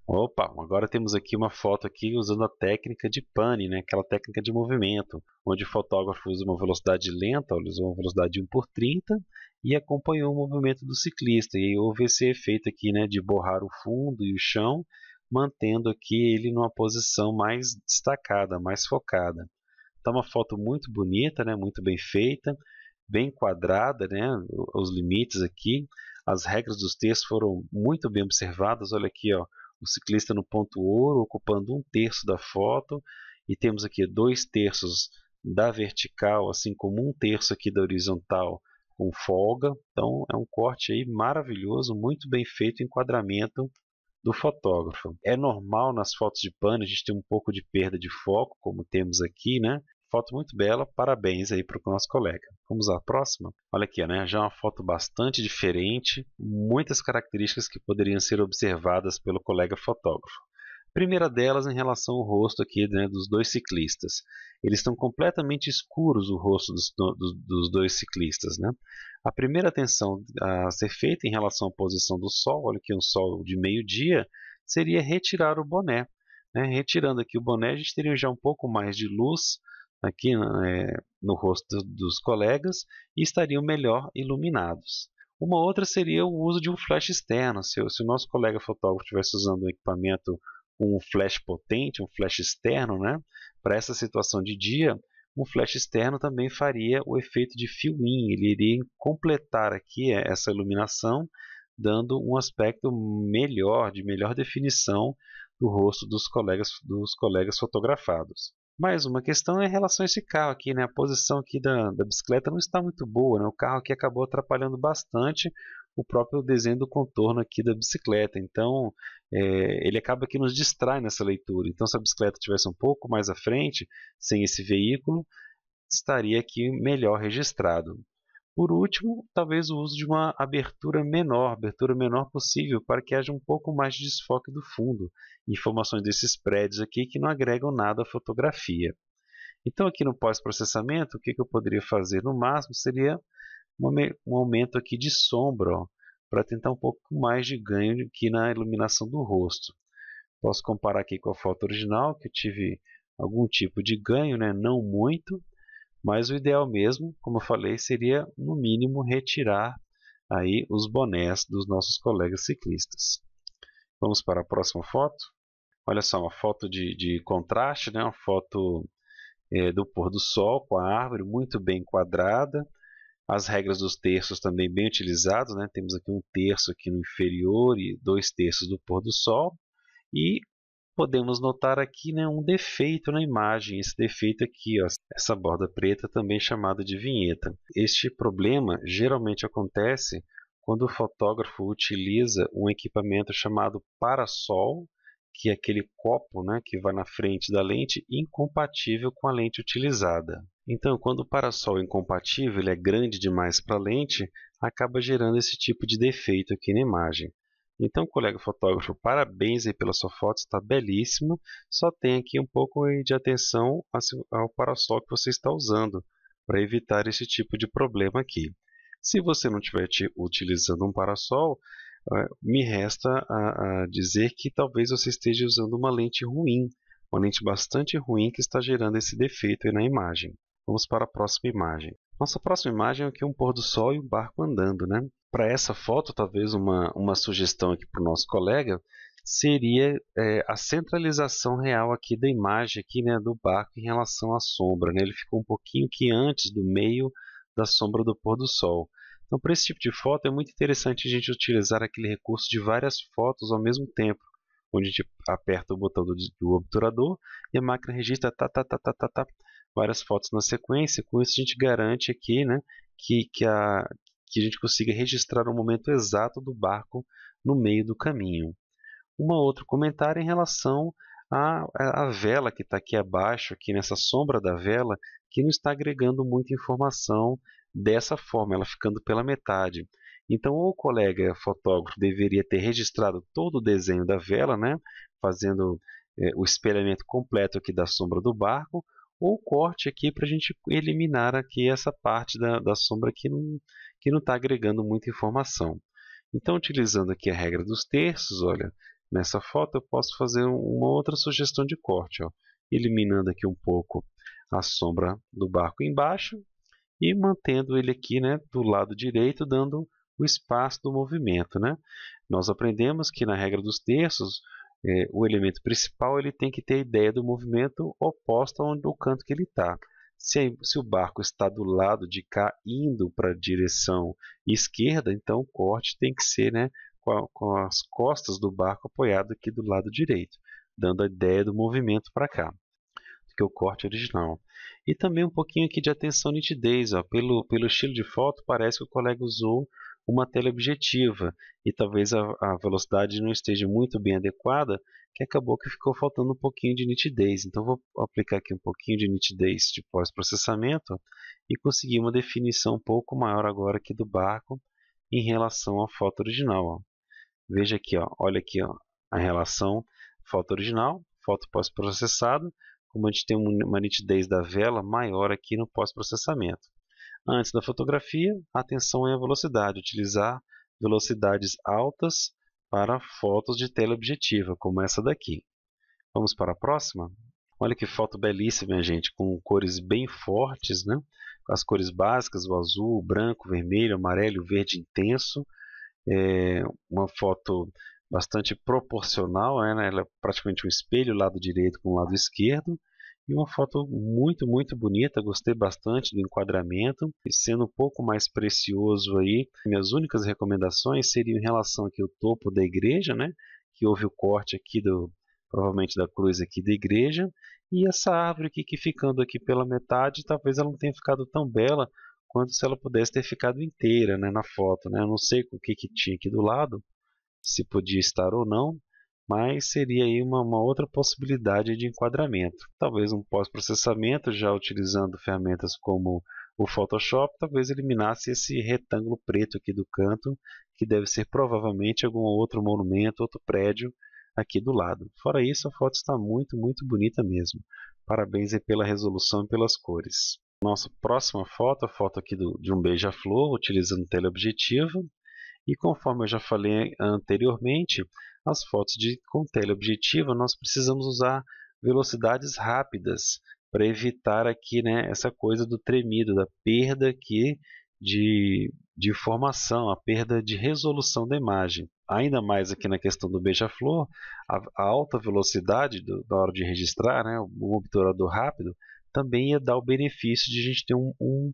Opa, agora temos aqui uma foto aqui usando a técnica de pane, né? Aquela técnica de movimento, onde o fotógrafo usa uma velocidade lenta, ele usou uma velocidade de 1/30 e acompanhou o movimento do ciclista. E aí houve esse efeito aqui, né, de borrar o fundo e o chão, mantendo aqui ele numa posição mais destacada, mais focada. Tá uma foto muito bonita, né? Muito bem feita, bem quadrada, né? Os limites aqui, as regras dos textos foram muito bem observadas. Olha aqui, ó, o ciclista no ponto ouro ocupando 1/3 da foto e temos aqui 2/3 da vertical, assim como 1/3 aqui da horizontal com folga. Então é um corte aí maravilhoso, muito bem feito o enquadramento do fotógrafo. É normal nas fotos de pane a gente ter um pouco de perda de foco, como temos aqui, né? Foto muito bela, parabéns aí para o nosso colega. Vamos à próxima? Olha aqui, né? Já uma foto bastante diferente, muitas características que poderiam ser observadas pelo colega fotógrafo. Primeira delas em relação ao rosto aqui, né, dos dois ciclistas. Eles estão completamente escuros o rosto dos dois ciclistas, né? A primeira atenção a ser feita em relação à posição do sol, olha aqui um sol de meio-dia, seria retirar o boné, né? Retirando aqui o boné, a gente teria já um pouco mais de luz aqui no rosto dos colegas e estariam melhor iluminados. Uma outra seria o uso de um flash externo. Se o nosso colega fotógrafo estivesse usando um equipamento com um flash potente, um flash externo, né? Para essa situação de dia, um flash externo também faria o efeito de fill-in, ele iria completar aqui essa iluminação, dando um aspecto melhor, de melhor definição do rosto dos colegas fotografados. Mais uma questão é em relação a esse carro aqui, né? A posição aqui da bicicleta não está muito boa, né? O carro aqui acabou atrapalhando bastante o próprio desenho do contorno aqui da bicicleta. Então, ele acaba que nos distrai nessa leitura. Então, se a bicicleta estivesse um pouco mais à frente, sem esse veículo, estaria aqui melhor registrado. Por último, talvez o uso de uma abertura menor possível, para que haja um pouco mais de desfoque do fundo, informações desses prédios aqui que não agregam nada à fotografia. Então, aqui no pós-processamento, o que eu poderia fazer no máximo seria um aumento aqui de sombra, para tentar um pouco mais de ganho aqui na iluminação do rosto. Posso comparar aqui com a foto original, que eu tive algum tipo de ganho, né? Não muito, mas o ideal mesmo, como eu falei, seria no mínimo retirar aí os bonés dos nossos colegas ciclistas. Vamos para a próxima foto. Olha só, uma foto de contraste, né? Uma foto do pôr do sol com a árvore muito bem enquadrada. As regras dos terços também bem utilizadas, né? Temos aqui 1/3 aqui no inferior e 2/3 do pôr do sol. E podemos notar aqui, né, um defeito na imagem, esse defeito aqui, ó, essa borda preta também chamada de vinheta. Este problema geralmente acontece quando o fotógrafo utiliza um equipamento chamado parasol, que é aquele copo, né, que vai na frente da lente, incompatível com a lente utilizada. Então, quando o parasol é incompatível, ele é grande demais para a lente, acaba gerando esse tipo de defeito aqui na imagem. Então, colega fotógrafo, parabéns aí pela sua foto, está belíssima. Só tem aqui um pouco de atenção ao parasol que você está usando, para evitar esse tipo de problema aqui. Se você não estiver utilizando um parasol, me resta a dizer que talvez você esteja usando uma lente ruim, uma lente bastante ruim que está gerando esse defeito aí na imagem. Vamos para a próxima imagem. Nossa próxima imagem é aqui um pôr do sol e um barco andando, né? Para essa foto, talvez uma sugestão aqui para o nosso colega seria a centralização real aqui da imagem aqui, né, do barco em relação à sombra, né? Ele ficou um pouquinho que antes do meio da sombra do pôr do sol. Então, para esse tipo de foto, é muito interessante a gente utilizar aquele recurso de várias fotos ao mesmo tempo, onde a gente aperta o botão do obturador e a máquina registra várias fotos na sequência. Com isso, a gente garante aqui, né, que a gente consiga registrar o momento exato do barco no meio do caminho. Um outro comentário em relação à vela que está aqui abaixo, aqui nessa sombra da vela, que não está agregando muita informação dessa forma, ela ficando pela metade. Então, o colega fotógrafo deveria ter registrado todo o desenho da vela, né, fazendo o espelhamento completo aqui da sombra do barco, ou corte aqui para a gente eliminar aqui essa parte da sombra que não está agregando muita informação. Então, utilizando aqui a regra dos terços, olha, Nessa foto eu posso fazer uma outra sugestão de corte, ó, eliminando aqui um pouco a sombra do barco embaixo e mantendo ele aqui, né, do lado direito, dando o espaço do movimento, né? Nós aprendemos que na regra dos terços, o elemento principal ele tem que ter a ideia do movimento oposto ao canto que ele está. Se o barco está do lado de cá, indo para a direção esquerda, então o corte tem que ser, né, com as costas do barco apoiado aqui do lado direito, dando a ideia do movimento para cá, do que o corte original. E também um pouquinho aqui de atenção à nitidez. Ó. Pelo estilo de foto, parece que o colega usou uma teleobjetiva e talvez a velocidade não esteja muito bem adequada, que acabou que ficou faltando um pouquinho de nitidez. Então vou aplicar aqui um pouquinho de nitidez de pós-processamento e conseguir uma definição um pouco maior agora aqui do barco em relação à foto original. Ó. Veja aqui, ó, olha aqui ó, a relação foto original, foto pós-processado, como a gente tem uma nitidez da vela maior aqui no pós-processamento. Antes da fotografia, atenção é a velocidade, utilizar velocidades altas para fotos de teleobjetiva, como essa daqui. Vamos para a próxima? Olha que foto belíssima, gente, com cores bem fortes, né? As cores básicas, o azul, o branco, o vermelho, o amarelo, o verde intenso. Uma foto bastante proporcional, né? Ela é praticamente um espelho, lado direito com o lado esquerdo. E uma foto muito, muito bonita, gostei bastante do enquadramento. E sendo um pouco mais precioso aí, minhas únicas recomendações seriam em relação aqui ao topo da igreja, né? Que houve o corte aqui provavelmente da cruz aqui da igreja. E essa árvore aqui que ficando aqui pela metade, talvez ela não tenha ficado tão bela quanto se ela pudesse ter ficado inteira, né, na foto, né? Eu não sei o que tinha aqui do lado, se podia estar ou não, mas seria aí uma outra possibilidade de enquadramento. Talvez um pós-processamento, já utilizando ferramentas como o Photoshop, talvez eliminasse esse retângulo preto aqui do canto, que deve ser provavelmente algum outro monumento, outro prédio aqui do lado. Fora isso, a foto está muito, muito bonita mesmo. Parabéns aí pela resolução e pelas cores. Nossa próxima foto, a foto aqui de um beija-flor, utilizando teleobjetivo. E conforme eu já falei anteriormente, as fotos com teleobjetiva nós precisamos usar velocidades rápidas para evitar aqui, né, essa coisa do tremido, da perda aqui de informação, a perda de resolução da imagem. Ainda mais aqui na questão do beija-flor, a alta velocidade da hora de registrar, né, o obturador rápido, também ia dar o benefício de a gente ter um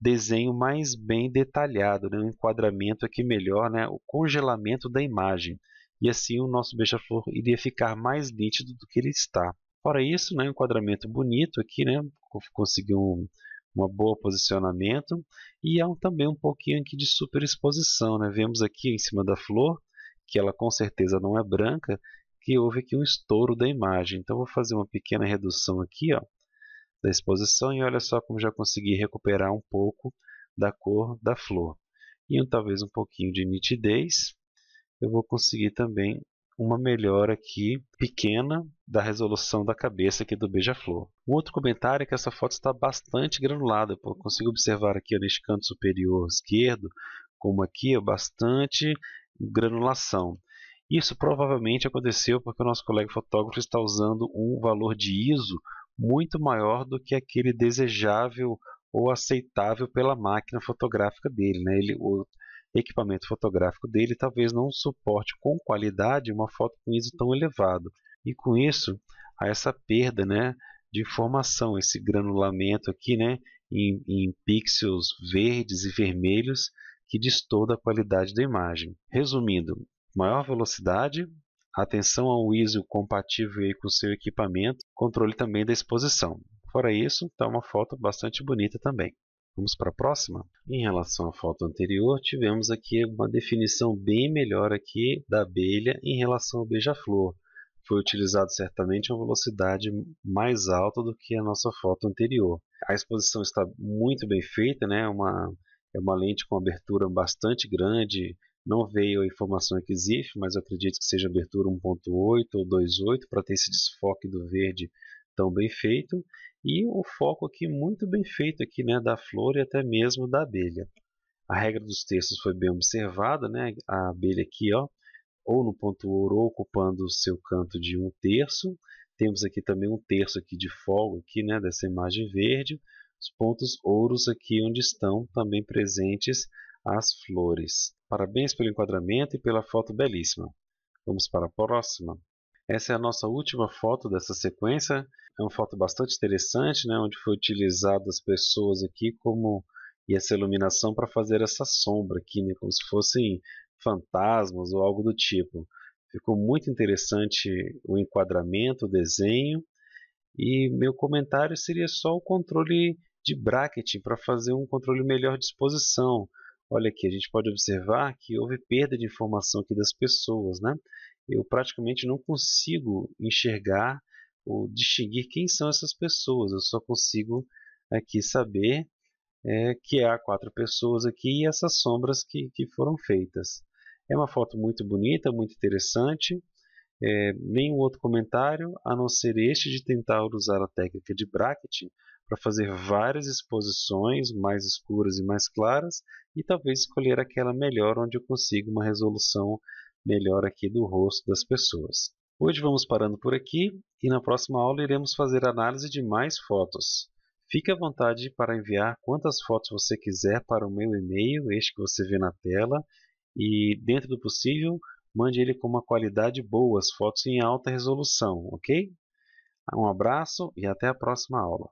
desenho mais bem detalhado, né? Um enquadramento aqui melhor, né? O congelamento da imagem. E assim o nosso beija-flor iria ficar mais nítido do que ele está. Fora isso, né, um enquadramento bonito aqui, né? Conseguiu um bom posicionamento e há também um pouquinho aqui de superexposição, né? Vemos aqui em cima da flor, que ela com certeza não é branca, que houve aqui um estouro da imagem. Então vou fazer uma pequena redução aqui, ó, da exposição e olha só como já consegui recuperar um pouco da cor da flor. E talvez um pouquinho de nitidez, eu vou conseguir também uma melhora aqui pequena da resolução da cabeça aqui do beija-flor. Um outro comentário é que essa foto está bastante granulada. Eu consigo observar aqui neste canto superior esquerdo, como aqui, bastante granulação. Isso provavelmente aconteceu porque o nosso colega fotógrafo está usando um valor de ISO muito maior do que aquele desejável ou aceitável pela máquina fotográfica dele, né? O equipamento fotográfico dele talvez não suporte com qualidade uma foto com ISO tão elevado. E com isso, há essa perda, né, de informação, esse granulamento aqui, né, em pixels verdes e vermelhos que destoa da qualidade da imagem. Resumindo, maior velocidade, atenção ao ISO compatível aí com o seu equipamento, controle também da exposição. Fora isso, está uma foto bastante bonita também. Vamos para a próxima? Em relação à foto anterior, tivemos aqui uma definição bem melhor aqui da abelha em relação ao beija-flor. Foi utilizado certamente uma velocidade mais alta do que a nossa foto anterior. A exposição está muito bem feita, né? É uma lente com abertura bastante grande. Não veio a informação aqui ZIF, mas eu acredito que seja abertura 1.8 ou 2.8 para ter esse desfoque do verde tão bem feito. E o foco aqui muito bem feito aqui, né, da flor e até mesmo da abelha. A regra dos textos foi bem observada, né? A abelha aqui, ó, ou no ponto ouro, ou ocupando o seu canto de 1/3. Temos aqui também 1/3 aqui de folga aqui, né, dessa imagem verde. Os pontos ouros aqui onde estão também presentes as flores. Parabéns pelo enquadramento e pela foto belíssima. Vamos para a próxima. Essa é a nossa última foto dessa sequência. É uma foto bastante interessante, né, onde foi utilizado as pessoas aqui como e essa iluminação para fazer essa sombra aqui, né, como se fossem fantasmas ou algo do tipo. Ficou muito interessante o enquadramento, o desenho. E meu comentário seria só o controle de bracketing para fazer um controle melhor de exposição. Olha aqui, a gente pode observar que houve perda de informação aqui das pessoas, né? Eu praticamente não consigo enxergar ou distinguir quem são essas pessoas. Eu só consigo aqui saber que há 4 pessoas aqui e essas sombras que foram feitas. É uma foto muito bonita, muito interessante. Nenhum outro comentário, a não ser este de tentar usar a técnica de bracketing para fazer várias exposições mais escuras e mais claras e talvez escolher aquela melhor onde eu consigo uma resolução melhor aqui do rosto das pessoas. Hoje vamos parando por aqui e na próxima aula iremos fazer análise de mais fotos. Fique à vontade para enviar quantas fotos você quiser para o meu e-mail, este que você vê na tela, e dentro do possível, mande ele com uma qualidade boa, as fotos em alta resolução, ok? Um abraço e até a próxima aula.